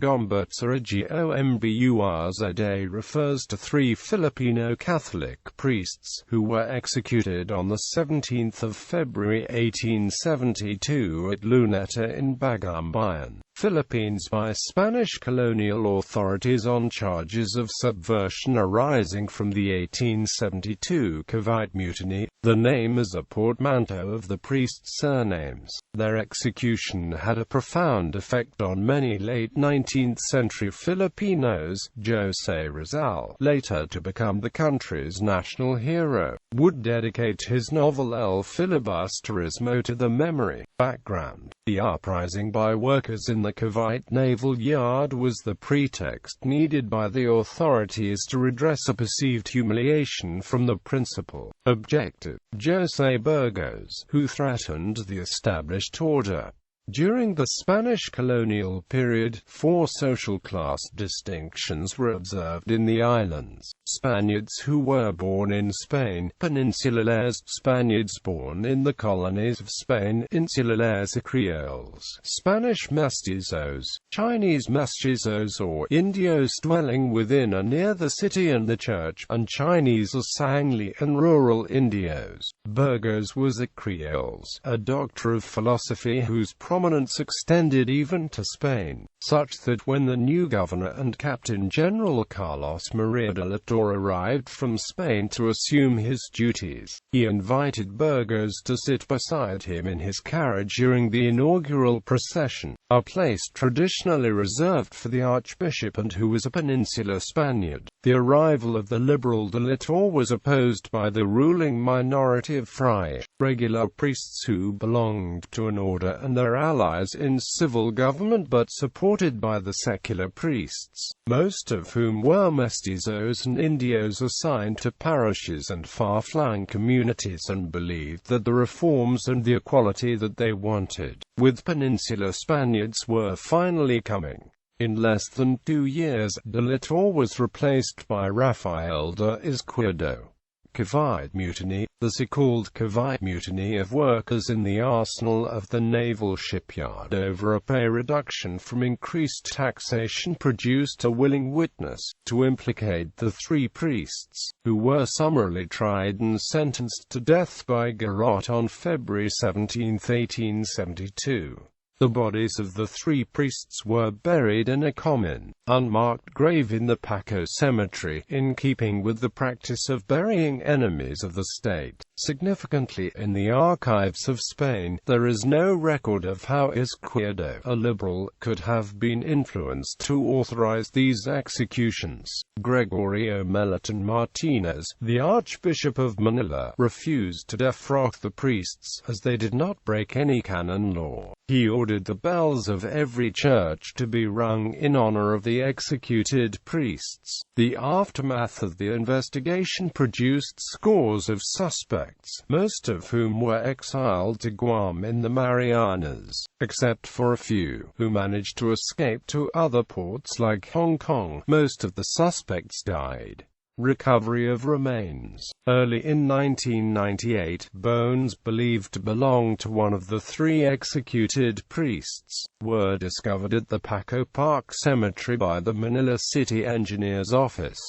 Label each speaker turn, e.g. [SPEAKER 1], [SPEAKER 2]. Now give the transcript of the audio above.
[SPEAKER 1] Gomburza Gomburza refers to 3 Filipino Catholic priests, who were executed on 17 February 1872 at Luneta in Bagumbayan, Philippines by Spanish colonial authorities on charges of subversion arising from the 1872 Cavite mutiny. The name is a portmanteau of the priests' surnames. Their execution had a profound effect on many late 19th century Filipinos. José Rizal, later to become the country's national hero, would dedicate his novel El Filibusterismo to the memory. Background: the uprising by workers in the Cavite naval yard was the pretext needed by the authorities to redress a perceived humiliation from the principal objective, José Burgos, who threatened the established order. During the Spanish colonial period, 4 social class distinctions were observed in the islands: Spaniards who were born in Spain, Peninsulares; Spaniards born in the colonies of Spain, Insulares; Creoles, Spanish mestizos, Chinese mestizos or Indios dwelling within or near the city and the church, and Chinese or Sangli and rural Indios. Burgos was a Creoles, a doctor of philosophy whose prominence extended even to Spain, such that when the new governor and Captain General Carlos María de la Torre arrived from Spain to assume his duties, he invited Burgos to sit beside him in his carriage during the inaugural procession, a place traditionally reserved for the Archbishop and who was a Peninsular Spaniard. The arrival of the liberal de la Torre was opposed by the ruling minority of Fray, regular priests who belonged to an order and their allies in civil government but supported by the secular priests, most of whom were mestizos and Indios assigned to parishes and far-flung communities and believed that the reforms and the equality that they wanted with Peninsular Spaniards were finally coming. In less than 2 years, de la Torre was replaced by Rafael de Izquierdo. Cavite mutiny. The so-called Cavite mutiny of workers in the arsenal of the naval shipyard over a pay reduction from increased taxation produced a willing witness to implicate the 3 priests, who were summarily tried and sentenced to death by garrote on February 17, 1872. The bodies of the 3 priests were buried in a common, unmarked grave in the Paco cemetery, in keeping with the practice of burying enemies of the state. Significantly, in the archives of Spain, there is no record of how Izquierdo, a liberal, could have been influenced to authorize these executions. Gregorio Melitón Martínez, the Archbishop of Manila, refused to defrock the priests, as they did not break any canon law. He ordered the bells of every church to be rung in honor of the executed priests. The aftermath of the investigation produced scores of suspects, most of whom were exiled to Guam in the Marianas, except for a few, who managed to escape to other ports like Hong Kong. Most of the suspects died. Recovery of remains. Early in 1998, bones believed to belong to one of the 3 executed priests were discovered at the Paco Park Cemetery by the Manila City Engineer's Office.